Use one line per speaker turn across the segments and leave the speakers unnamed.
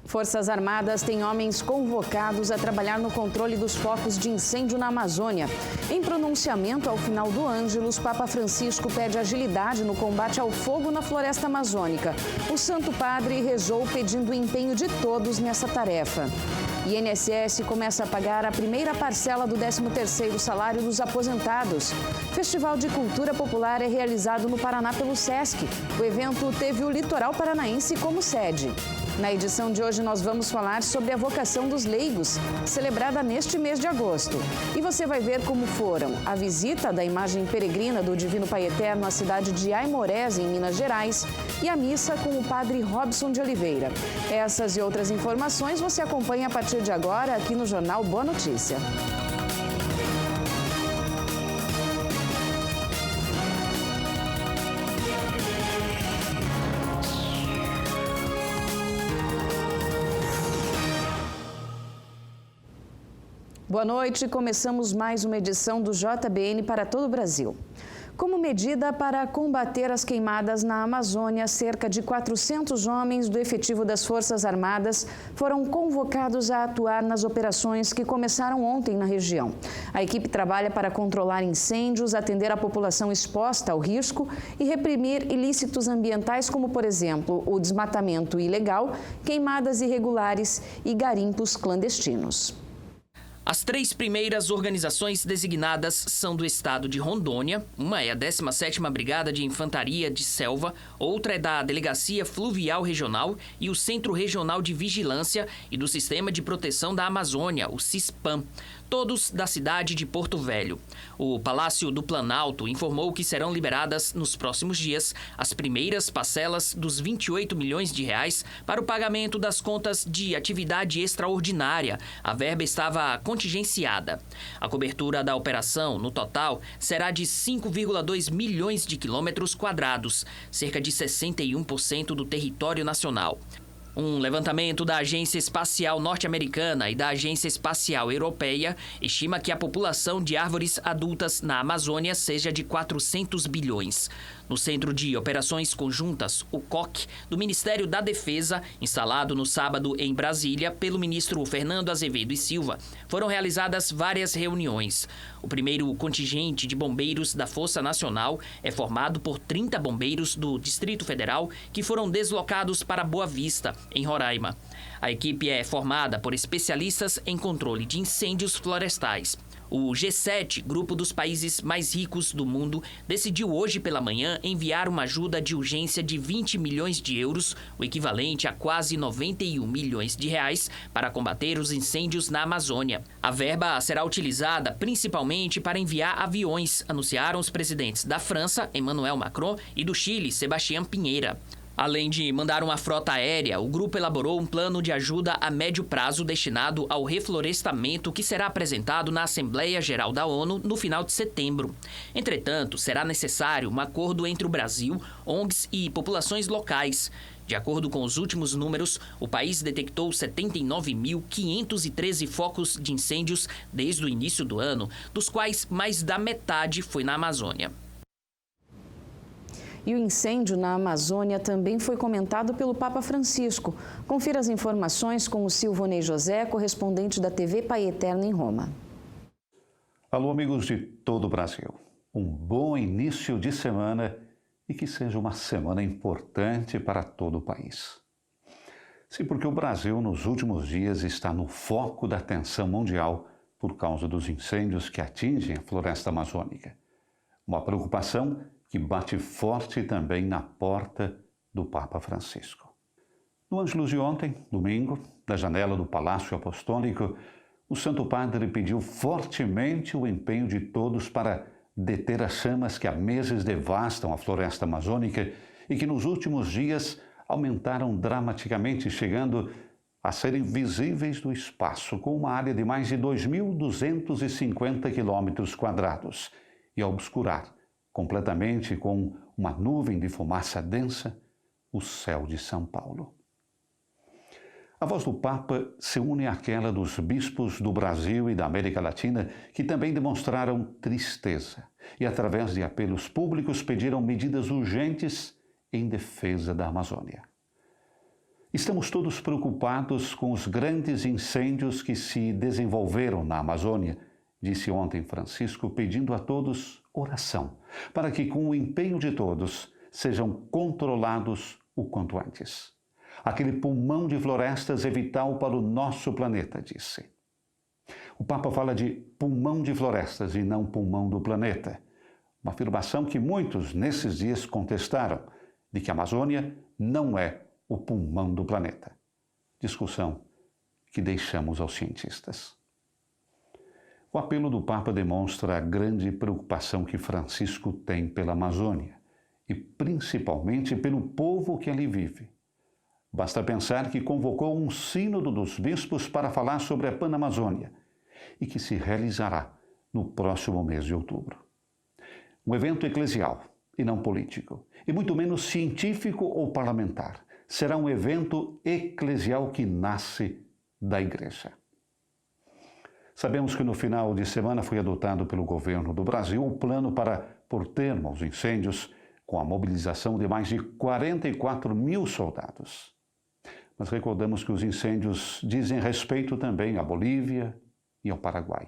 Forças Armadas têm homens convocados a trabalhar no controle dos focos de incêndio na Amazônia. Em pronunciamento ao final do Ângelus, Papa Francisco pede agilidade no combate ao fogo na floresta amazônica. O Santo Padre rezou pedindo o empenho de todos nessa tarefa. INSS começa a pagar a primeira parcela do 13º salário dos aposentados. Festival de Cultura Popular é realizado no Paraná pelo SESC. O evento teve o litoral paranaense como sede. Na edição de hoje, nós vamos falar sobre a vocação dos leigos, celebrada neste mês de agosto. E você vai ver como foram a visita da imagem peregrina do Divino Pai Eterno à cidade de Aimorés, em Minas Gerais, e a missa com o padre Robson de Oliveira. Essas e outras informações você acompanha a partir de agora aqui no Jornal Boa Notícia. Boa noite, começamos mais uma edição do JBN para todo o Brasil. Como medida para combater as queimadas na Amazônia, cerca de 400 homens do efetivo das Forças Armadas foram convocados a atuar nas operações que começaram ontem na região. A equipe trabalha para controlar incêndios, atender a população exposta ao risco e reprimir ilícitos ambientais como, por exemplo, o desmatamento ilegal, queimadas irregulares e garimpos clandestinos.
As 3 primeiras organizações designadas são do estado de Rondônia. Uma é a 17ª Brigada de Infantaria de Selva, outra é da Delegacia Fluvial Regional e o Centro Regional de Vigilância e do Sistema de Proteção da Amazônia, o CISPAM, todos da cidade de Porto Velho. O Palácio do Planalto informou que serão liberadas nos próximos dias as primeiras parcelas dos 28 milhões de reais para o pagamento das contas de atividade extraordinária. A verba estava contingenciada. A cobertura da operação, no total, será de 5,2 milhões de quilômetros quadrados, cerca de 61% do território nacional. Um levantamento da Agência Espacial Norte-Americana e da Agência Espacial Europeia estima que a população de árvores adultas na Amazônia seja de 400 bilhões. No Centro de Operações Conjuntas, o COC, do Ministério da Defesa, instalado no sábado em Brasília pelo ministro Fernando Azevedo e Silva, foram realizadas várias reuniões. O primeiro contingente de bombeiros da Força Nacional é formado por 30 bombeiros do Distrito Federal que foram deslocados para Boa Vista, em Roraima. A equipe é formada por especialistas em controle de incêndios florestais. O G7, grupo dos países mais ricos do mundo, decidiu hoje pela manhã enviar uma ajuda de urgência de 20 milhões de euros, o equivalente a quase 91 milhões de reais, para combater os incêndios na Amazônia. A verba será utilizada principalmente para enviar aviões, anunciaram os presidentes da França, Emmanuel Macron, e do Chile, Sebastián Pinheira. Além de mandar uma frota aérea, o grupo elaborou um plano de ajuda a médio prazo destinado ao reflorestamento que será apresentado na Assembleia Geral da ONU no final de setembro. Entretanto, será necessário um acordo entre o Brasil, ONGs e populações locais. De acordo com os últimos números, o país detectou 79.513 focos de incêndios desde o início do ano, dos quais mais da metade foi na Amazônia.
E o incêndio na Amazônia também foi comentado pelo Papa Francisco. Confira as informações com o Silvonei José, correspondente da TV Pai Eterno em Roma.
Alô, amigos de todo o Brasil. Um bom início de semana e que seja uma semana importante para todo o país. Sim, porque o Brasil nos últimos dias está no foco da atenção mundial por causa dos incêndios que atingem a floresta amazônica. Uma preocupação que bate forte também na porta do Papa Francisco. No Ângelus de ontem, domingo, da janela do Palácio Apostólico, o Santo Padre pediu fortemente o empenho de todos para deter as chamas que há meses devastam a floresta amazônica e que nos últimos dias aumentaram dramaticamente, chegando a serem visíveis do espaço, com uma área de mais de 2.250 quilômetros quadrados, e a obscurar completamente com uma nuvem de fumaça densa o céu de São Paulo. A voz do Papa se une àquela dos bispos do Brasil e da América Latina, que também demonstraram tristeza e, através de apelos públicos, pediram medidas urgentes em defesa da Amazônia. Estamos todos preocupados com os grandes incêndios que se desenvolveram na Amazônia, disse ontem Francisco, pedindo a todos oração, para que, com o empenho de todos, sejam controlados o quanto antes. Aquele pulmão de florestas é vital para o nosso planeta, disse. O Papa fala de pulmão de florestas e não pulmão do planeta. Uma afirmação que muitos nesses dias contestaram, de que a Amazônia não é o pulmão do planeta. Discussão que deixamos aos cientistas. O apelo do Papa demonstra a grande preocupação que Francisco tem pela Amazônia e principalmente pelo povo que ali vive. Basta pensar que convocou um sínodo dos bispos para falar sobre a Panamazônia e que se realizará no próximo mês de outubro. Um evento eclesial e não político, e muito menos científico ou parlamentar. Será um evento eclesial que nasce da Igreja. Sabemos que no final de semana foi adotado pelo governo do Brasil o plano para pôr termo aos incêndios com a mobilização de mais de 44 mil soldados. Mas recordamos que os incêndios dizem respeito também à Bolívia e ao Paraguai.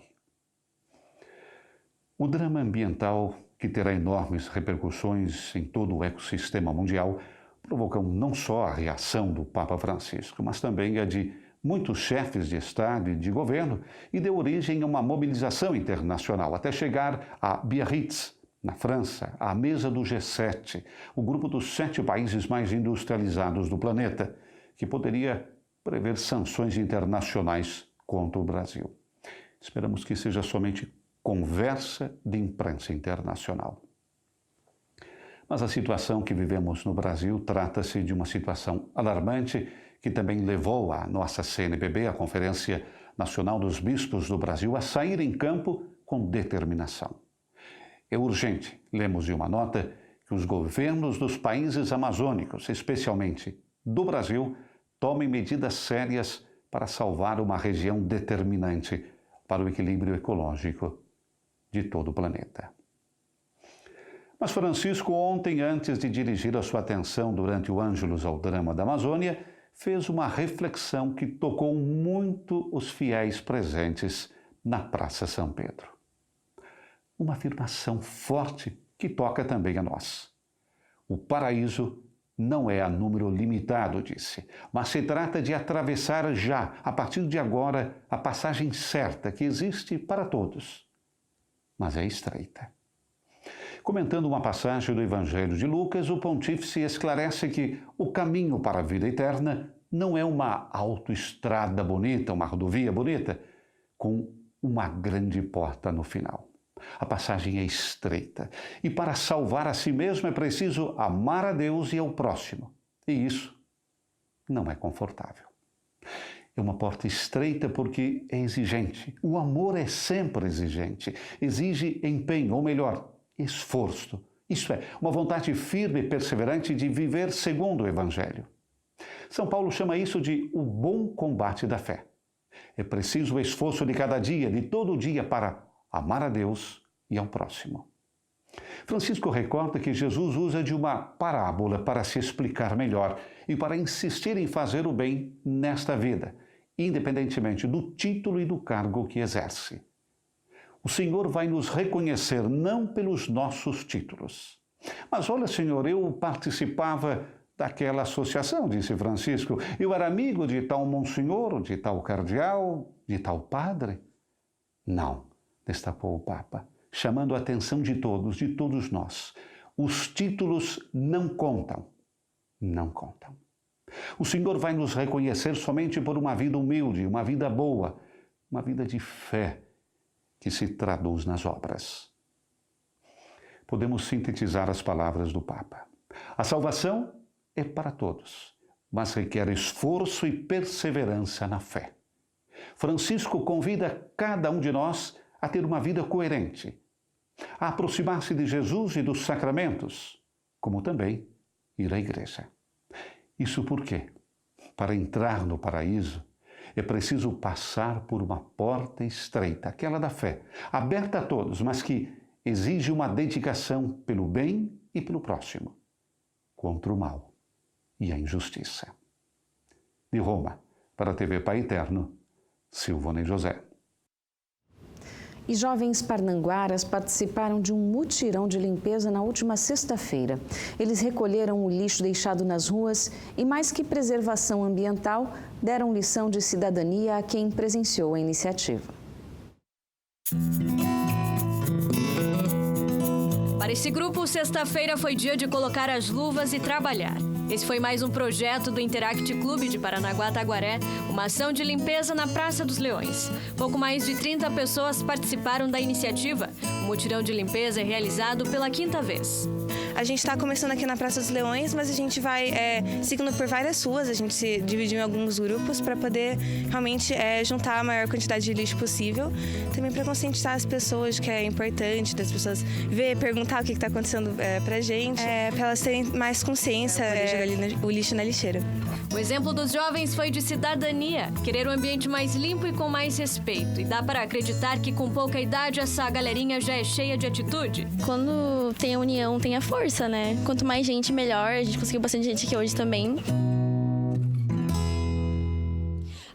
O drama ambiental, que terá enormes repercussões em todo o ecossistema mundial, provocou não só a reação do Papa Francisco, mas também a de muitos chefes de Estado e de governo e deu origem a uma mobilização internacional, até chegar a Biarritz, na França, à mesa do G7, o grupo dos 7 países mais industrializados do planeta, que poderia prever sanções internacionais contra o Brasil. Esperamos que seja somente conversa de imprensa internacional. Mas a situação que vivemos no Brasil trata-se de uma situação alarmante que também levou a nossa CNBB, a Conferência Nacional dos Bispos do Brasil, a sair em campo com determinação. É urgente, lemos em uma nota, que os governos dos países amazônicos, especialmente do Brasil, tomem medidas sérias para salvar uma região determinante para o equilíbrio ecológico de todo o planeta. Mas Francisco, ontem, antes de dirigir a sua atenção durante o Ângelus ao drama da Amazônia, fez uma reflexão que tocou muito os fiéis presentes na Praça São Pedro. Uma afirmação forte que toca também a nós. O paraíso não é a número limitado, disse, mas se trata de atravessar já, a partir de agora, a passagem certa que existe para todos, mas é estreita. Comentando uma passagem do Evangelho de Lucas, o pontífice esclarece que o caminho para a vida eterna não é uma autoestrada bonita, uma rodovia bonita, com uma grande porta no final. A passagem é estreita e para salvar a si mesmo é preciso amar a Deus e ao próximo. E isso não é confortável. É uma porta estreita porque é exigente. O amor é sempre exigente. Exige empenho, ou melhor, esforço. Isso é, uma vontade firme e perseverante de viver segundo o Evangelho. São Paulo chama isso de o bom combate da fé. É preciso o esforço de cada dia, de todo dia, para amar a Deus e ao próximo. Francisco recorda que Jesus usa de uma parábola para se explicar melhor e para insistir em fazer o bem nesta vida, independentemente do título e do cargo que exerce. O Senhor vai nos reconhecer não pelos nossos títulos. Mas olha, Senhor, eu participava daquela associação, disse Francisco. Eu era amigo de tal monsenhor, de tal cardeal, de tal padre. Não, destacou o Papa, chamando a atenção de todos nós. Os títulos não contam. Não contam. O Senhor vai nos reconhecer somente por uma vida humilde, uma vida boa, uma vida de fé que se traduz nas obras. Podemos sintetizar as palavras do Papa. A salvação é para todos, mas requer esforço e perseverança na fé. Francisco convida cada um de nós a ter uma vida coerente, a aproximar-se de Jesus e dos sacramentos, como também ir à igreja. Isso porque, para entrar no paraíso, é preciso passar por uma porta estreita, aquela da fé, aberta a todos, mas que exige uma dedicação pelo bem e pelo próximo, contra o mal e a injustiça. De Roma, para a TV Pai Eterno, Silvonei José.
E jovens parnanguaras participaram de um mutirão de limpeza na última sexta-feira. Eles recolheram o lixo deixado nas ruas e, mais que preservação ambiental, deram lição de cidadania a quem presenciou a iniciativa.
Para esse grupo, sexta-feira foi dia de colocar as luvas e trabalhar. Esse foi mais um projeto do Interact Clube de Paranaguá, Taguaré, uma ação de limpeza na Praça dos Leões. Pouco mais de 30 pessoas participaram da iniciativa. O mutirão de limpeza é realizado pela 5ª vez.
A gente está começando aqui na Praça dos Leões, mas a gente vai seguindo por várias ruas. A gente se dividiu em alguns grupos para poder realmente juntar a maior quantidade de lixo possível. Também para conscientizar as pessoas que é importante, das pessoas ver, perguntar o que está acontecendo para a gente, para elas terem mais consciência o lixo na lixeira.
O exemplo dos jovens foi de cidadania, querer um ambiente mais limpo e com mais respeito. E dá para acreditar que com pouca idade essa galerinha já é cheia de atitude.
Quando tem a união, tem a força, né? Quanto mais gente, melhor. A gente conseguiu bastante gente aqui hoje também.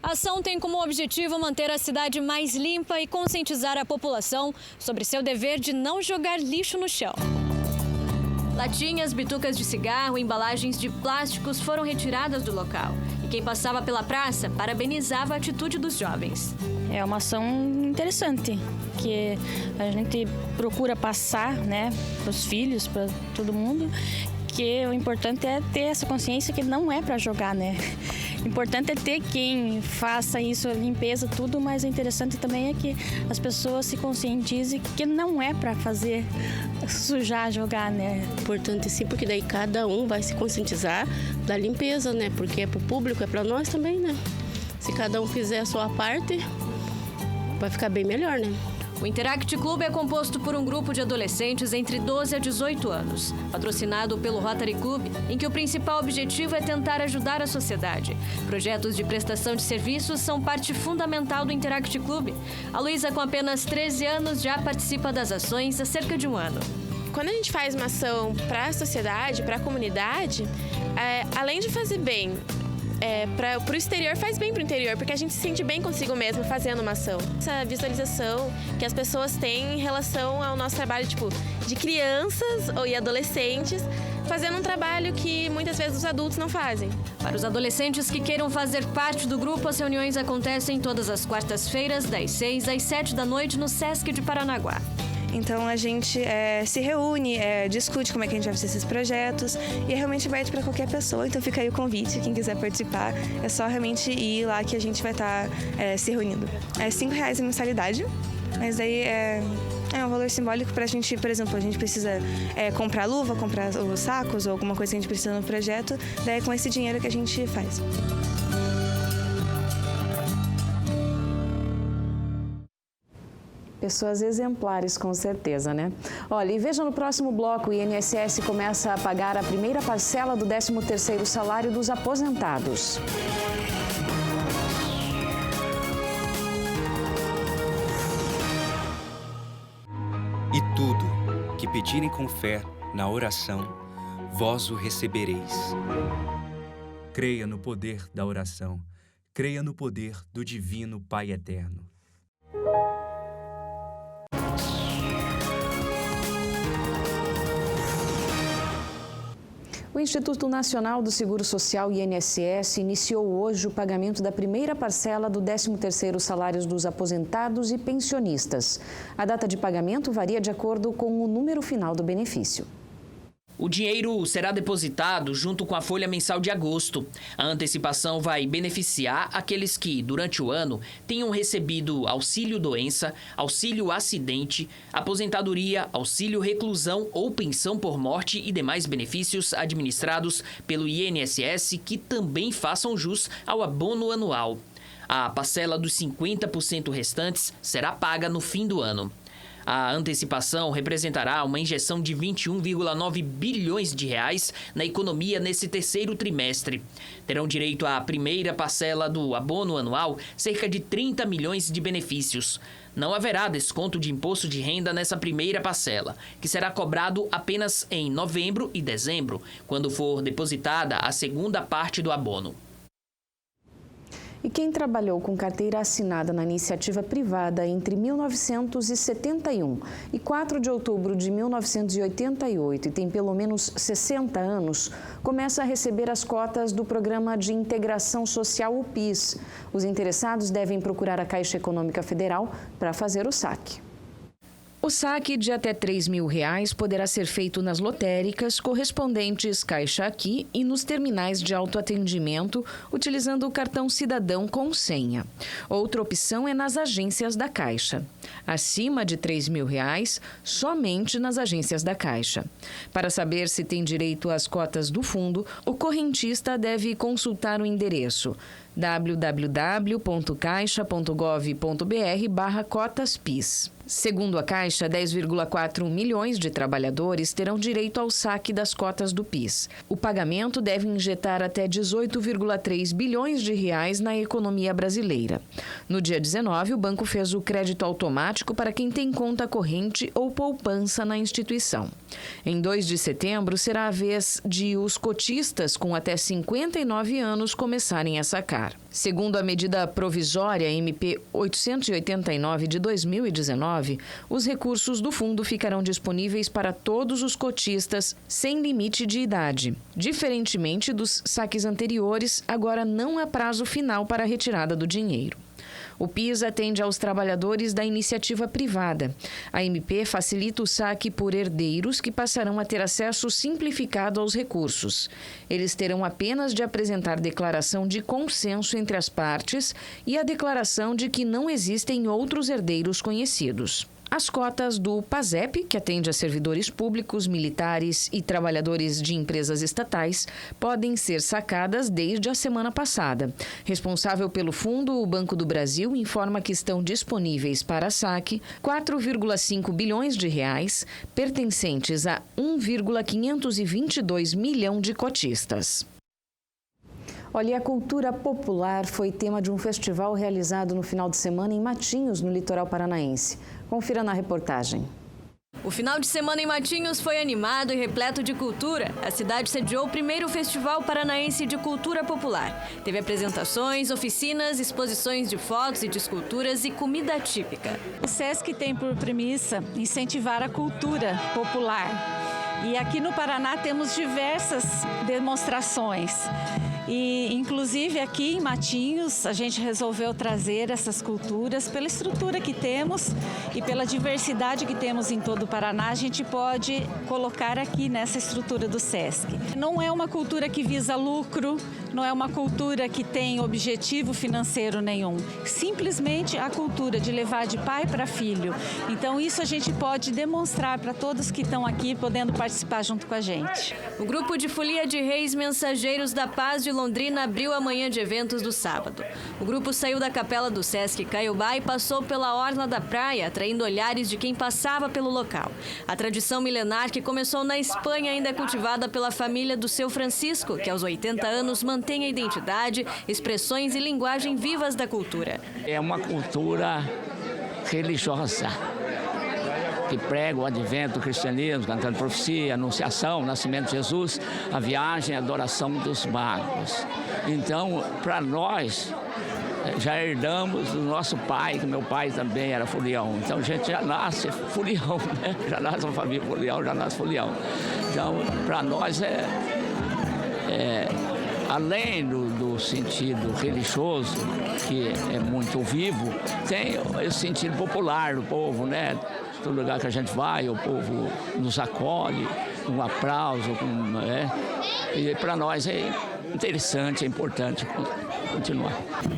A ação tem como objetivo manter a cidade mais limpa e conscientizar a população sobre seu dever de não jogar lixo no chão. Latinhas, bitucas de cigarro e embalagens de plásticos foram retiradas do local. E quem passava pela praça parabenizava a atitude dos jovens.
É uma ação interessante, que a gente procura passar, né, para os filhos, para todo mundo, que o importante é ter essa consciência que não é para jogar, né? O importante é ter quem faça isso, a limpeza, tudo, mas o interessante também é que as pessoas se conscientizem que não é para fazer sujar, jogar, né?
Importante sim, porque daí cada um vai se conscientizar da limpeza, né? Porque é para o público, é para nós também, né? Se cada um fizer a sua parte, vai ficar bem melhor, né?
O Interact Clube é composto por um grupo de adolescentes entre 12 a 18 anos, patrocinado pelo Rotary Club, em que o principal objetivo é tentar ajudar a sociedade. Projetos de prestação de serviços são parte fundamental do Interact Clube. A Luísa, com apenas 13 anos, já participa das ações há cerca de um ano.
Quando a gente faz uma ação para a sociedade, para a comunidade, além de fazer bem para o exterior, faz bem para o interior, porque a gente se sente bem consigo mesmo fazendo uma ação. Essa visualização que as pessoas têm em relação ao nosso trabalho, tipo, de crianças e adolescentes, fazendo um trabalho que muitas vezes os adultos não fazem.
Para os adolescentes que queiram fazer parte do grupo, as reuniões acontecem todas as quartas-feiras, das 6 às 7 da noite, no Sesc de Paranaguá.
Então a gente se reúne, discute como é que a gente vai fazer esses projetos e é realmente aberto para qualquer pessoa. Então fica aí o convite, quem quiser participar, é só realmente ir lá que a gente vai estar se reunindo. É R$5 a mensalidade, mas daí é um valor simbólico para a gente, por exemplo, a gente precisa comprar luva, comprar os sacos ou alguma coisa que a gente precisa no projeto, daí é com esse dinheiro que a gente faz.
Pessoas exemplares, com certeza, né? Olha, e veja no próximo bloco, o INSS começa a pagar a primeira parcela do 13º salário dos aposentados.
E tudo que pedirem com fé na oração, vós o recebereis. Creia no poder da oração. Creia no poder do Divino Pai Eterno.
O Instituto Nacional do Seguro Social, INSS, iniciou hoje o pagamento da primeira parcela do 13º salário dos aposentados e pensionistas. A data de pagamento varia de acordo com o número final do benefício.
O dinheiro será depositado junto com a folha mensal de agosto. A antecipação vai beneficiar aqueles que, durante o ano, tenham recebido auxílio-doença, auxílio-acidente, aposentadoria, auxílio-reclusão ou pensão por morte e demais benefícios administrados pelo INSS que também façam jus ao abono anual. A parcela dos 50% restantes será paga no fim do ano. A antecipação representará uma injeção de 21,9 bilhões de reais na economia nesse terceiro trimestre. Terão direito à primeira parcela do abono anual cerca de 30 milhões de benefícios. Não haverá desconto de imposto de renda nessa primeira parcela, que será cobrado apenas em novembro e dezembro, quando for depositada a segunda parte do abono.
E quem trabalhou com carteira assinada na iniciativa privada entre 1971 e 4 de outubro de 1988 e tem pelo menos 60 anos, começa a receber as cotas do Programa de Integração Social, o PIS. Os interessados devem procurar a Caixa Econômica Federal para fazer o saque. O saque de até R$ 3.000 poderá ser feito nas lotéricas correspondentes Caixa Aqui e nos terminais de autoatendimento, utilizando o cartão Cidadão com senha. Outra opção é nas agências da Caixa. Acima de R$ 3.000, somente nas agências da Caixa. Para saber se tem direito às cotas do fundo, o correntista deve consultar o endereço www.caixa.gov.br/cotas-PIS. Segundo a Caixa, 10,4 milhões de trabalhadores terão direito ao saque das cotas do PIS. O pagamento deve injetar até 18,3 bilhões de reais na economia brasileira. No dia 19, o banco fez o crédito automático para quem tem conta corrente ou poupança na instituição. Em 2 de setembro, será a vez de os cotistas com até 59 anos começarem a sacar. Segundo a medida provisória MP 889 de 2019, os recursos do fundo ficarão disponíveis para todos os cotistas sem limite de idade. Diferentemente dos saques anteriores, agora não há prazo final para a retirada do dinheiro. O PIS atende aos trabalhadores da iniciativa privada. A MP facilita o saque por herdeiros que passarão a ter acesso simplificado aos recursos. Eles terão apenas de apresentar declaração de consenso entre as partes e a declaração de que não existem outros herdeiros conhecidos. As cotas do PASEP, que atende a servidores públicos, militares e trabalhadores de empresas estatais, podem ser sacadas desde a semana passada. Responsável pelo fundo, o Banco do Brasil informa que estão disponíveis para saque 4,5 bilhões de reais, pertencentes a 1,522 milhão de cotistas. Olha, a cultura popular foi tema de um festival realizado no final de semana em Matinhos, no litoral paranaense. Confira na reportagem.
O final de semana em Matinhos foi animado e repleto de cultura. A cidade sediou o primeiro Festival Paranaense de Cultura Popular. Teve apresentações, oficinas, exposições de fotos e de esculturas e comida típica.
O SESC tem por premissa incentivar a cultura popular. E aqui no Paraná temos diversas demonstrações. E, inclusive, aqui em Matinhos, a gente resolveu trazer essas culturas pela estrutura que temos e pela diversidade que temos em todo o Paraná, a gente pode colocar aqui nessa estrutura do SESC. Não é uma cultura que visa lucro, não é uma cultura que tem objetivo financeiro nenhum. Simplesmente a cultura de levar de pai para filho. Então, isso a gente pode demonstrar para todos que estão aqui, podendo participar junto com a gente.
O grupo de Folia de Reis Mensageiros da Paz de Londrina abriu a manhã de eventos do sábado. O grupo saiu da capela do Sesc Caiobá e passou pela orla da praia, atraindo olhares de quem passava pelo local. A tradição milenar que começou na Espanha ainda é cultivada pela família do Seu Francisco, que aos 80 anos mantém a identidade, expressões e linguagem vivas da cultura.
É uma cultura religiosa que prega o advento do cristianismo, cantando profecia, anunciação, o nascimento de Jesus, a viagem, a adoração dos magos. Então, para nós, já herdamos do nosso pai, que meu pai também era folião. Então, a gente já nasce folião, né? Já nasce uma família folião, já nasce folião. Então, para nós além do sentido religioso, que é muito vivo, tem esse sentido popular do povo, né? Todo lugar que a gente vai, o povo nos acolhe, um aplauso, e para nós é interessante, é importante continuar.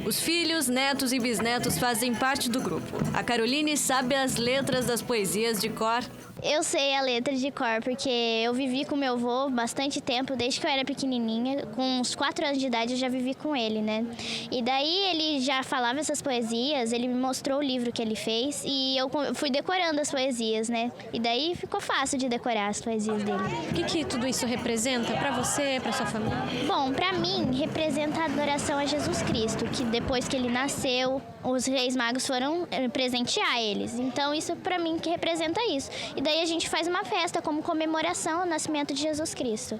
Os filhos, netos e bisnetos fazem parte do grupo. A Caroline sabe as letras das poesias de cor.
Eu sei a letra de cor porque eu vivi com meu avô bastante tempo, desde que eu era pequenininha. Com uns 4 anos de idade eu já vivi com ele, né? E daí ele já falava essas poesias, ele me mostrou o livro que ele fez e eu fui decorando as poesias, né? E daí ficou fácil de decorar as poesias dele.
O que tudo isso representa para você, para sua família?
Bom, para mim representa a adoração a Jesus Cristo, que depois que ele nasceu, os Reis Magos foram presentear eles. Então, isso para mim que representa isso. E daí a gente faz uma festa como comemoração ao nascimento de Jesus Cristo.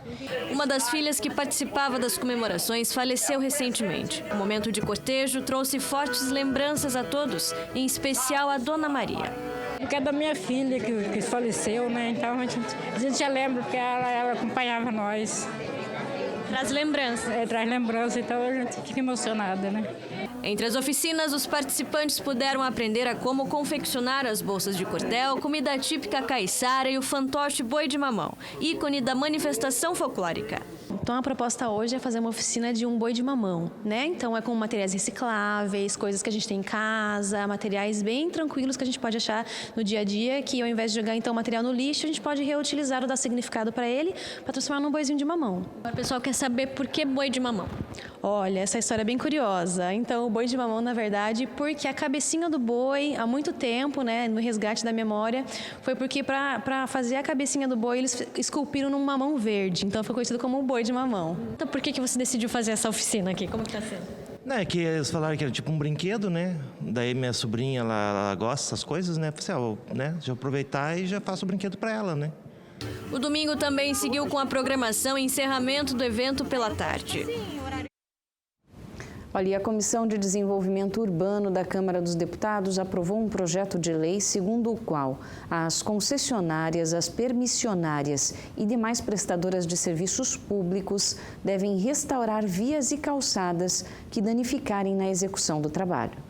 Uma das filhas que participava das comemorações faleceu recentemente. O momento de cortejo trouxe fortes lembranças a todos, em especial a Dona Maria.
Porque é da minha filha que faleceu, né? Então a gente já lembra, porque ela acompanhava nós.
Traz lembranças.
Traz lembranças, então a gente fica emocionada, né?
Entre as oficinas, os participantes puderam aprender a como confeccionar as bolsas de cordel, comida típica caiçara e o fantoche boi de mamão, ícone da manifestação folclórica.
Então a proposta hoje é fazer uma oficina de um boi de mamão, né? Então é com materiais recicláveis, coisas que a gente tem em casa, materiais bem tranquilos que a gente pode achar no dia a dia, que ao invés de jogar então o material no lixo, a gente pode reutilizar ou dar significado para ele, para transformar num boizinho de mamão.
O pessoal quer saber por que boi de mamão.
Olha, essa história é bem curiosa. Então o boi de mamão, na verdade, porque a cabecinha do boi, há muito tempo, né, no resgate da memória, foi porque para fazer a cabecinha do boi, eles esculpiram num mamão verde. Então foi conhecido como o boi de mamão.
Então por que você decidiu fazer essa oficina aqui? Como que tá sendo?
É que eles falaram que era tipo um brinquedo, né? Daí minha sobrinha, ela gosta dessas coisas, né? Falei assim, né? Deixa eu aproveitar e já faço o brinquedo para ela, né?
O domingo também seguiu com a programação e encerramento do evento pela tarde.
Olha, a Comissão de Desenvolvimento Urbano da Câmara dos Deputados aprovou um projeto de lei segundo o qual as concessionárias, as permissionárias e demais prestadoras de serviços públicos devem restaurar vias e calçadas que danificarem na execução do trabalho.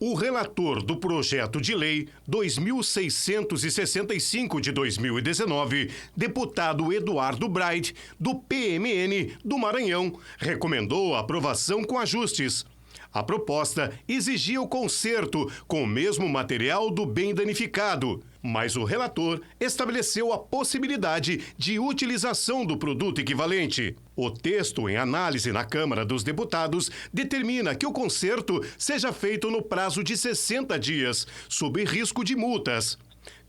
O relator do projeto de lei 2665 de 2019, deputado Eduardo Braide, do PMN do Maranhão, recomendou a aprovação com ajustes. A proposta exigia o conserto com o mesmo material do bem danificado, mas o relator estabeleceu a possibilidade de utilização do produto equivalente. O texto em análise na Câmara dos Deputados determina que o conserto seja feito no prazo de 60 dias, sob risco de multas.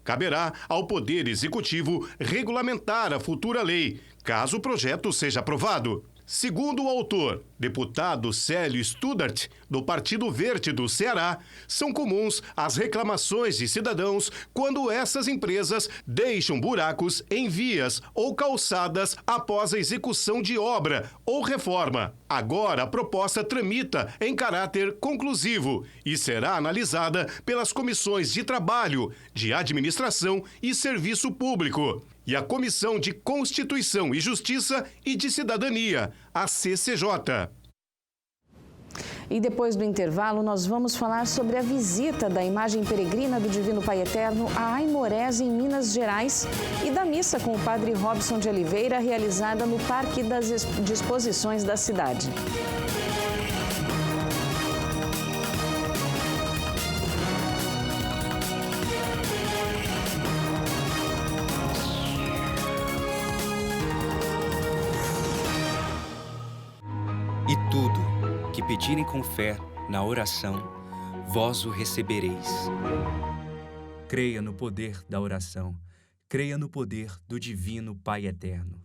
Caberá ao Poder Executivo regulamentar a futura lei, caso o projeto seja aprovado. Segundo o autor, deputado Célio Studart, do Partido Verde do Ceará, são comuns as reclamações de cidadãos quando essas empresas deixam buracos em vias ou calçadas após a execução de obra ou reforma. Agora a proposta tramita em caráter conclusivo e será analisada pelas comissões de Trabalho, de Administração e Serviço Público e a Comissão de Constituição e Justiça e de Cidadania, a CCJ.
E depois do intervalo, nós vamos falar sobre a visita da imagem peregrina do Divino Pai Eterno a Aimorés, em Minas Gerais, e da missa com o padre Robson de Oliveira, realizada no Parque das Exposições da cidade.
E tudo que pedirem com fé na oração, vós o recebereis. Creia no poder da oração. Creia no poder do Divino Pai Eterno.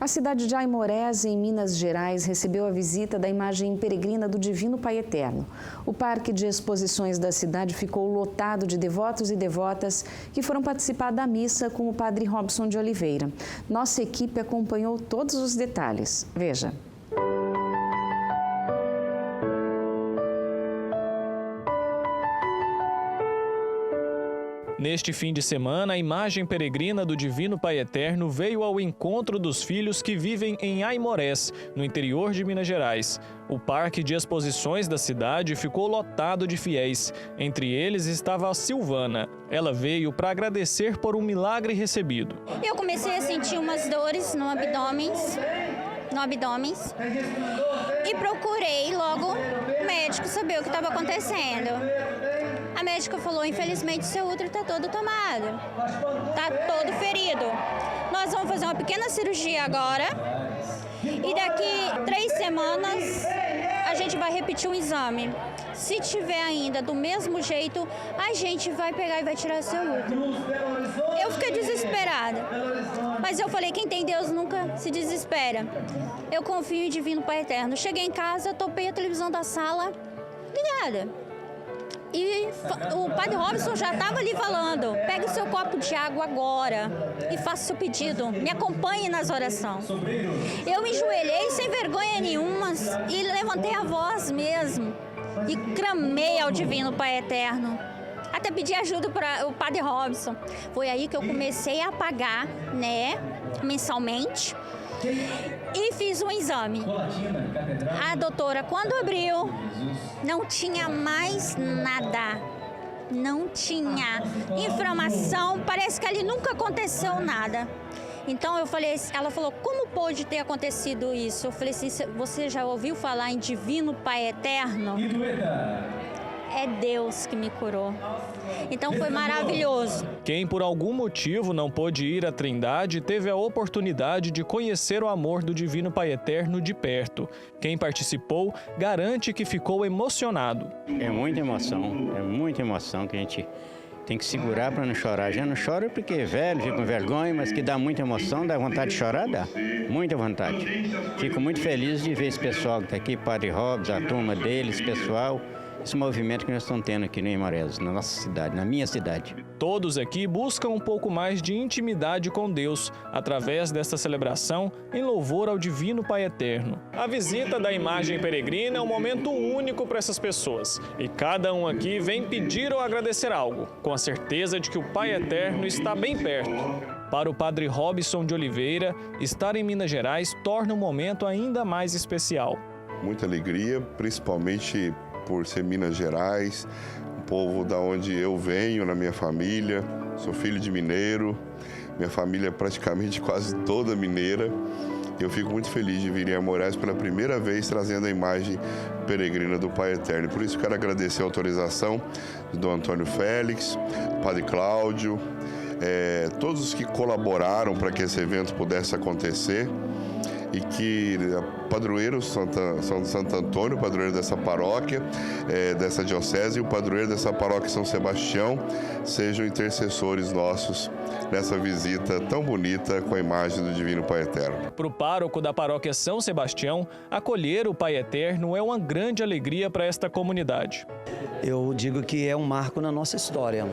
A cidade de Aimorés, em Minas Gerais, recebeu a visita da imagem peregrina do Divino Pai Eterno. O Parque de Exposições da cidade ficou lotado de devotos e devotas que foram participar da missa com o padre Robson de Oliveira. Nossa equipe acompanhou todos os detalhes. Veja.
Neste fim de semana, a imagem peregrina do Divino Pai Eterno veio ao encontro dos filhos que vivem em Aimorés, no interior de Minas Gerais. O parque de exposições da cidade ficou lotado de fiéis. Entre eles estava a Silvana. Ela veio para agradecer por um milagre recebido.
Eu comecei a sentir umas dores no abdômen e procurei logo o médico saber o que estava acontecendo. A médica falou, infelizmente, seu útero está todo tomado, está todo ferido. Nós vamos fazer uma pequena cirurgia agora e daqui 3 semanas a gente vai repetir um exame. Se tiver ainda do mesmo jeito, a gente vai pegar e vai tirar seu útero. Eu fiquei desesperada, mas eu falei, quem tem Deus nunca se desespera. Eu confio em Divino Pai Eterno. Cheguei em casa, topei a televisão da sala, ligada. E o Padre Robson já estava ali falando, pegue o seu copo de água agora e faça o seu pedido, me acompanhe nas orações. Eu me enjoelhei sem vergonha nenhuma e levantei a voz mesmo e clamei ao Divino Pai Eterno. Até pedi ajuda para o Padre Robson. Foi aí que eu comecei a pagar, né, mensalmente. E fiz um exame. A doutora, quando abriu, não tinha mais nada. Não tinha inflamação, parece que ali nunca aconteceu nada. Então eu falei, ela falou, como pode ter acontecido isso? Eu falei assim, você já ouviu falar em Divino Pai Eterno? É Deus que me curou. Então foi maravilhoso.
Quem por algum motivo não pôde ir à Trindade teve a oportunidade de conhecer o amor do Divino Pai Eterno de perto. Quem participou garante que ficou emocionado.
É muita emoção que a gente tem que segurar para não chorar. Já não chora porque é velho, fica com vergonha, mas que dá muita emoção, dá vontade de chorar, dá. Muita vontade. Fico muito feliz de ver esse pessoal que está aqui, Padre Robson, a turma deles, pessoal. Esse movimento que nós estamos tendo aqui no Aimorés, na nossa cidade, na minha cidade.
Todos aqui buscam um pouco mais de intimidade com Deus, através desta celebração em louvor ao Divino Pai Eterno. A visita da imagem peregrina é um momento único para essas pessoas, e cada um aqui vem pedir ou agradecer algo, com a certeza de que o Pai Eterno está bem perto. Para o Padre Robson de Oliveira, estar em Minas Gerais torna o momento ainda mais especial.
Muita alegria, principalmente por ser Minas Gerais, um povo da onde eu venho, na minha família. Sou filho de mineiro, minha família é praticamente quase toda mineira. Eu fico muito feliz de vir em Aimorés pela primeira vez trazendo a imagem peregrina do Pai Eterno. Por isso quero agradecer a autorização do Dom Antônio Félix, do Padre Cláudio, todos os que colaboraram para que esse evento pudesse acontecer. E que padroeiro Santo Antônio, padroeiro dessa paróquia, dessa diocese, e o padroeiro dessa paróquia São Sebastião, sejam intercessores nossos nessa visita tão bonita com a imagem do Divino Pai Eterno.
Para o pároco da paróquia São Sebastião, acolher o Pai Eterno é uma grande alegria para esta comunidade.
Eu digo que é um marco na nossa história.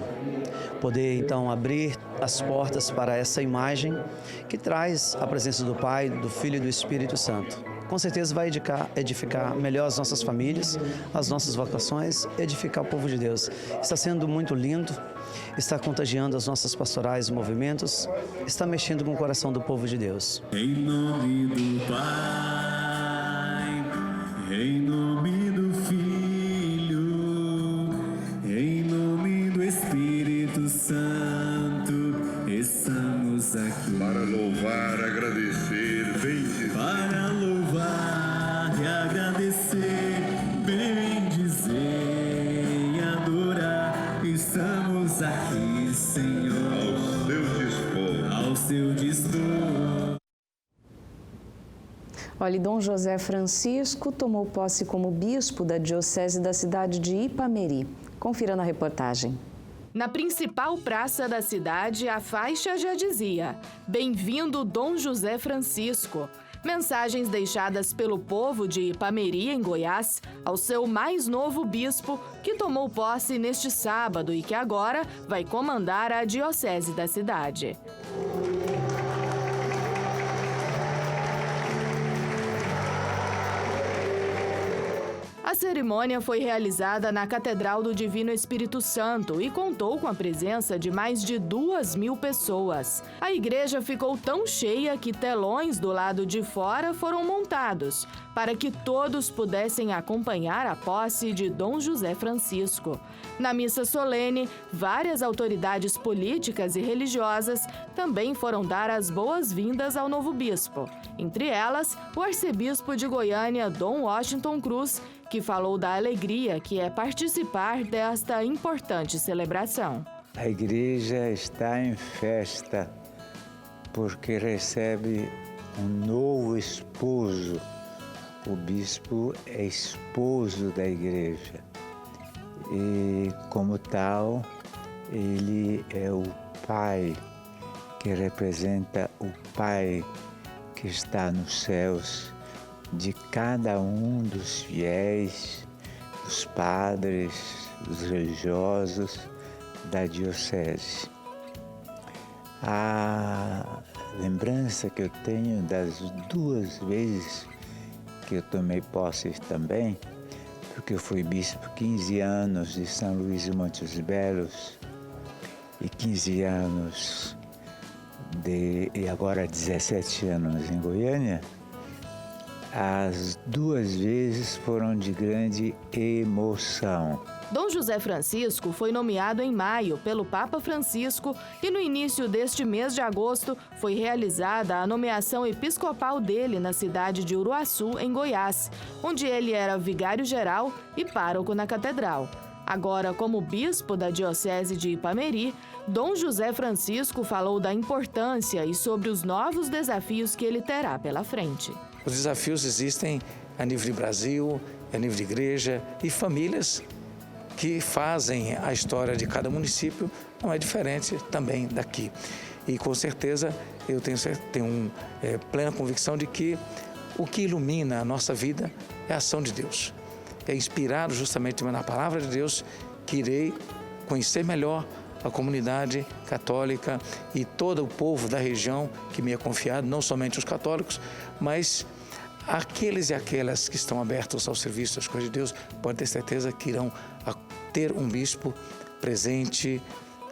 Poder, então, abrir as portas para essa imagem que traz a presença do Pai, do Filho e do Espírito Santo. Com certeza vai edificar melhor as nossas famílias, as nossas vocações, edificar o povo de Deus. Está sendo muito lindo, está contagiando as nossas pastorais e movimentos, está mexendo com o coração do povo de Deus.
Em nome do Pai, em nome do Filho, em nome do Espírito Santo, estamos aqui
para louvar, agradecer, bendizer.
Para louvar e agradecer, bendizer e adorar, estamos aqui, Senhor, ao seu dispor.
Olha, Dom José Francisco tomou posse como bispo da diocese da cidade de Ipameri. Confira na reportagem.
Na principal praça da cidade, a faixa já dizia: "Bem-vindo, Dom José Francisco". Mensagens deixadas pelo povo de Ipameri, em Goiás, ao seu mais novo bispo, que tomou posse neste sábado e que agora vai comandar a diocese da cidade. A cerimônia foi realizada na Catedral do Divino Espírito Santo e contou com a presença de mais de 2.000 pessoas. A igreja ficou tão cheia que telões do lado de fora foram montados para que todos pudessem acompanhar a posse de Dom José Francisco. Na missa solene, várias autoridades políticas e religiosas também foram dar as boas-vindas ao novo bispo. Entre elas, o arcebispo de Goiânia, Dom Washington Cruz, que falou da alegria que é participar desta importante celebração.
A igreja está em festa porque recebe um novo esposo o bispo é esposo da igreja e, como tal, ele é o pai, que representa o Pai que está nos céus de cada um dos fiéis, dos padres, dos religiosos da diocese. A lembrança que eu tenho das 2 vezes que eu tomei posse também, porque eu fui bispo 15 anos de São Luís de Montes Belos e 15 anos e agora 17 anos em Goiânia. As 2 vezes foram de grande emoção.
Dom José Francisco foi nomeado em maio pelo Papa Francisco e no início deste mês de agosto foi realizada a nomeação episcopal dele na cidade de Uruaçu, em Goiás, onde ele era vigário-geral e pároco na catedral. Agora, como bispo da Diocese de Ipameri, Dom José Francisco falou da importância e sobre os novos desafios que ele terá pela frente.
Os desafios existem a nível de Brasil, a nível de igreja e famílias que fazem a história de cada município, não é diferente também daqui. E com certeza eu tenho plena convicção de que o que ilumina a nossa vida é a ação de Deus. É inspirado justamente na palavra de Deus que irei conhecer melhor a comunidade católica e todo o povo da região que me é confiado, não somente os católicos, mas aqueles e aquelas que estão abertos ao serviço das coisas de Deus, podem ter certeza que irão ter um bispo presente.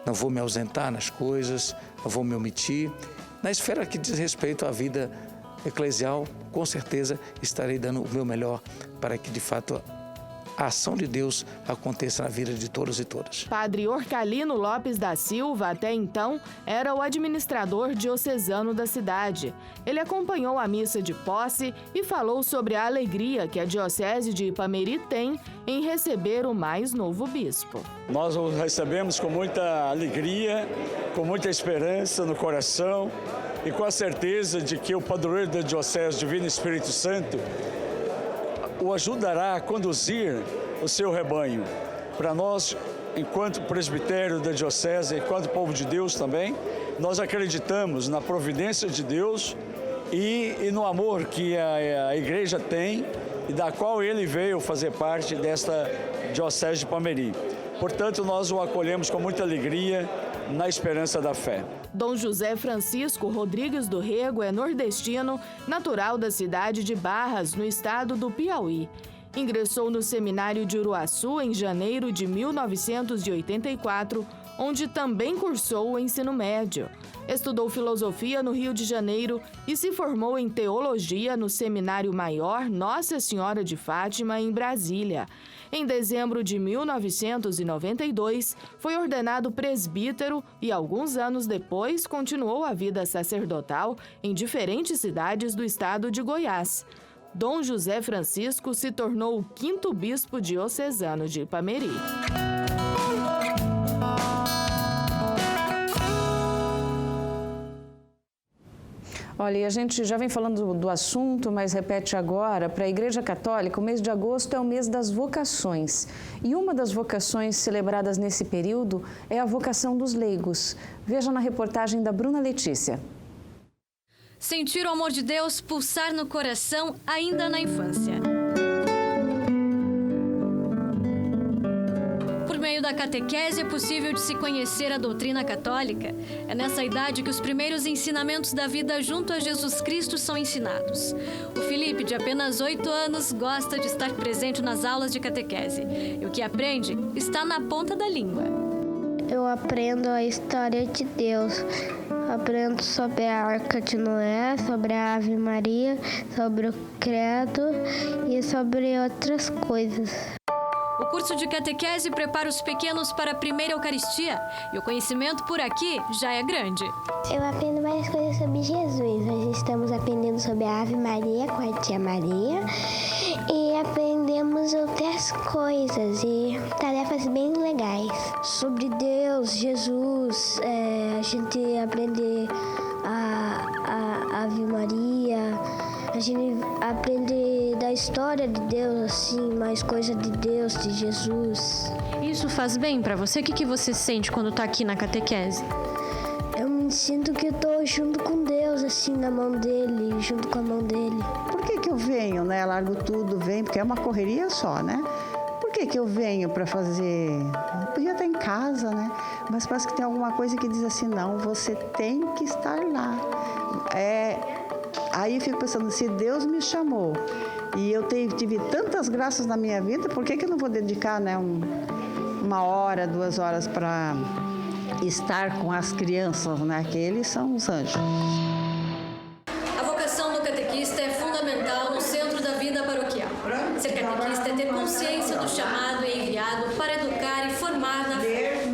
Não vou me ausentar nas coisas, não vou me omitir. Na esfera que diz respeito à vida eclesial, com certeza estarei dando o meu melhor para que, de fato, a ação de Deus aconteça na vida de todos e todas.
Padre Orcalino Lopes da Silva, até então, era o administrador diocesano da cidade. Ele acompanhou a missa de posse e falou sobre a alegria que a Diocese de Ipameri tem em receber o mais novo bispo.
Nós o recebemos com muita alegria, com muita esperança no coração e com a certeza de que o padroeiro da Diocese Divino Espírito Santo o ajudará a conduzir o seu rebanho. Para nós, enquanto presbitério da Diocese, enquanto povo de Deus também, nós acreditamos na providência de Deus e no amor que a Igreja tem e da qual ele veio fazer parte desta Diocese de Ipameri. Portanto, nós o acolhemos com muita alegria, na esperança da fé.
Dom José Francisco Rodrigues do Rego é nordestino, natural da cidade de Barras, no estado do Piauí. Ingressou no seminário de Uruaçu em janeiro de 1984, onde também cursou o ensino médio. Estudou filosofia no Rio de Janeiro e se formou em teologia no Seminário Maior Nossa Senhora de Fátima, em Brasília. Em dezembro de 1992, foi ordenado presbítero e, alguns anos depois, continuou a vida sacerdotal em diferentes cidades do estado de Goiás. Dom José Francisco se tornou o 5º bispo diocesano de Ipameri.
Olha, e a gente já vem falando do assunto, mas repete agora, para a Igreja Católica, o mês de agosto é o mês das vocações. E uma das vocações celebradas nesse período é a vocação dos leigos. Veja na reportagem da Bruna Letícia.
Sentir o amor de Deus pulsar no coração ainda na infância. Por meio da catequese é possível de se conhecer a doutrina católica. É nessa idade que os primeiros ensinamentos da vida junto a Jesus Cristo são ensinados. O Felipe, de apenas 8 anos, gosta de estar presente nas aulas de catequese. E o que aprende está na ponta da língua.
Eu aprendo a história de Deus. Aprendo sobre a Arca de Noé, sobre a Ave Maria, sobre o Credo e sobre outras coisas.
O curso de catequese prepara os pequenos para a primeira Eucaristia e o conhecimento por aqui já é grande.
Eu aprendo várias coisas sobre Jesus. Nós estamos aprendendo sobre a Ave Maria com a Tia Maria e aprendemos outras coisas e tarefas bem legais. Sobre Deus, Jesus, a gente aprende a Ave Maria, a gente aprende da história de Deus, assim, mais coisa de Deus, de Jesus.
Isso faz bem para você? O que você sente quando tá aqui na catequese?
Eu me sinto que eu tô junto com Deus, assim, na mão dele, junto com a mão dele.
Por que eu venho, né? Largo tudo, venho, porque é uma correria só, né? Por que eu venho para fazer? Eu podia estar em casa, né? Mas parece que tem alguma coisa que diz assim, não, você tem que estar lá. Aí eu fico pensando, se Deus me chamou e eu tive tantas graças na minha vida, por que eu não vou dedicar, né, 1 hora, 2 horas para estar com as crianças, né? Que eles são os anjos.
A vocação do catequista é fundamental no centro da vida paroquial. Ser catequista é ter consciência do chamado e enviado para educar e formar na fé.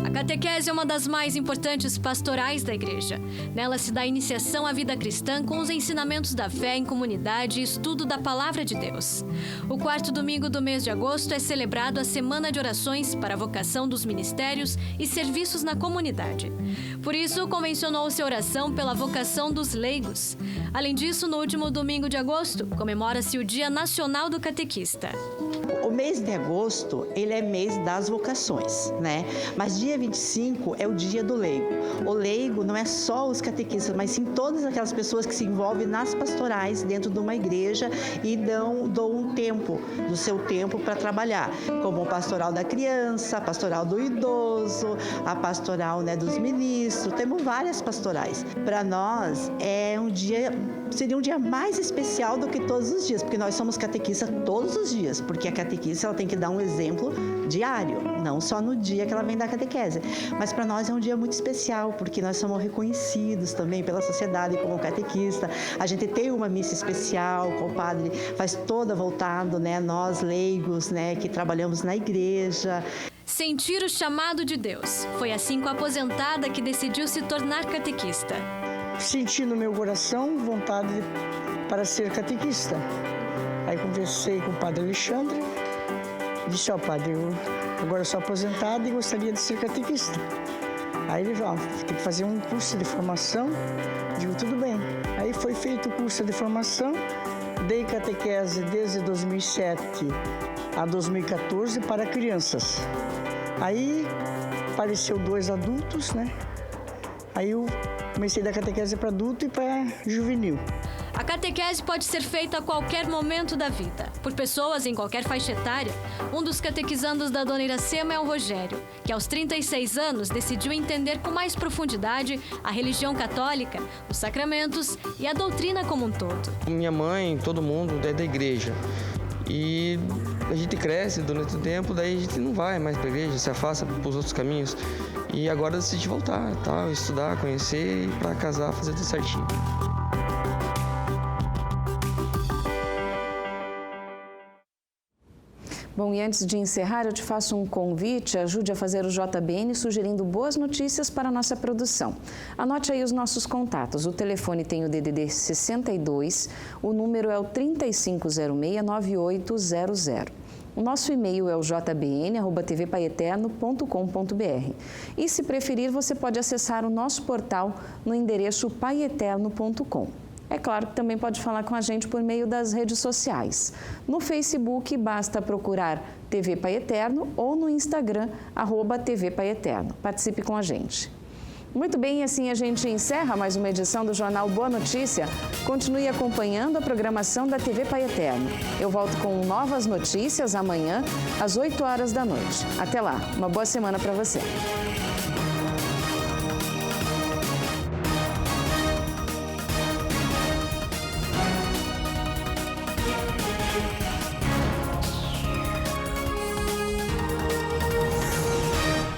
A catequese é uma das mais importantes pastorais da igreja. Nela se dá iniciação à vida cristã com os ensinamentos da fé em comunidade e estudo da palavra de Deus. O 4º domingo do mês de agosto é celebrado a Semana de Orações para a vocação dos ministérios e serviços na comunidade. Por isso, convencionou-se a oração pela vocação dos leigos. Além disso, no último domingo de agosto, comemora-se o Dia Nacional do Catequista.
O mês de agosto, ele é mês das vocações, né? Mas dia 25 é o dia do leigo. O leigo não é só os catequistas, mas sim todas aquelas pessoas que se envolvem nas pastorais dentro de uma igreja e dão um tempo, do seu tempo para trabalhar, como o pastoral da criança, a pastoral do idoso, a pastoral, né, dos ministros, temos várias pastorais. Para nós seria um dia mais especial do que todos os dias, porque nós somos catequistas todos os dias, porque a catequista ela tem que dar um exemplo diário, não só no dia que ela vem dar catequese. Mas para nós é um dia muito especial, porque nós somos reconhecidos também pela sociedade como catequista. A gente tem uma missa especial, o padre faz toda voltado, né, nós leigos, né, que trabalhamos na igreja.
Sentir o chamado de Deus. Foi assim com a aposentada que decidiu se tornar catequista.
Senti no meu coração vontade para ser catequista. Aí conversei com o padre Alexandre, disse, padre, eu agora sou aposentado e gostaria de ser catequista. Aí ele falou, tem que fazer um curso de formação. Digo, tudo bem. Aí foi feito o curso de formação, dei catequese desde 2007 a 2014 para crianças. Aí apareceu 2 adultos, né? Aí eu comecei a dar catequese para adulto e para juvenil.
A catequese pode ser feita a qualquer momento da vida, por pessoas em qualquer faixa etária. Um dos catequizandos da Dona Iracema é o Rogério, que aos 36 anos decidiu entender com mais profundidade a religião católica, os sacramentos e a doutrina como um todo.
Minha mãe, todo mundo é da igreja. E a gente cresce durante o tempo, daí a gente não vai mais para a igreja, se afasta para os outros caminhos. E agora eu decidi voltar, estudar, conhecer e para casar, fazer tudo certinho.
Bom, e antes de encerrar, eu te faço um convite, ajude a fazer o JBN sugerindo boas notícias para a nossa produção. Anote aí os nossos contatos. O telefone tem o DDD 62, o número é o 3506-9800. O nosso e-mail é o jbn@tvpaieterno.com.br. E se preferir, você pode acessar o nosso portal no endereço paieterno.com. É claro que também pode falar com a gente por meio das redes sociais. No Facebook, basta procurar TV Pai Eterno ou no Instagram, @TV Pai Eterno. Participe com a gente. Muito bem, assim a gente encerra mais uma edição do Jornal Boa Notícia. Continue acompanhando a programação da TV Pai Eterno. Eu volto com novas notícias amanhã, às 8 horas da noite. Até lá, uma boa semana para você.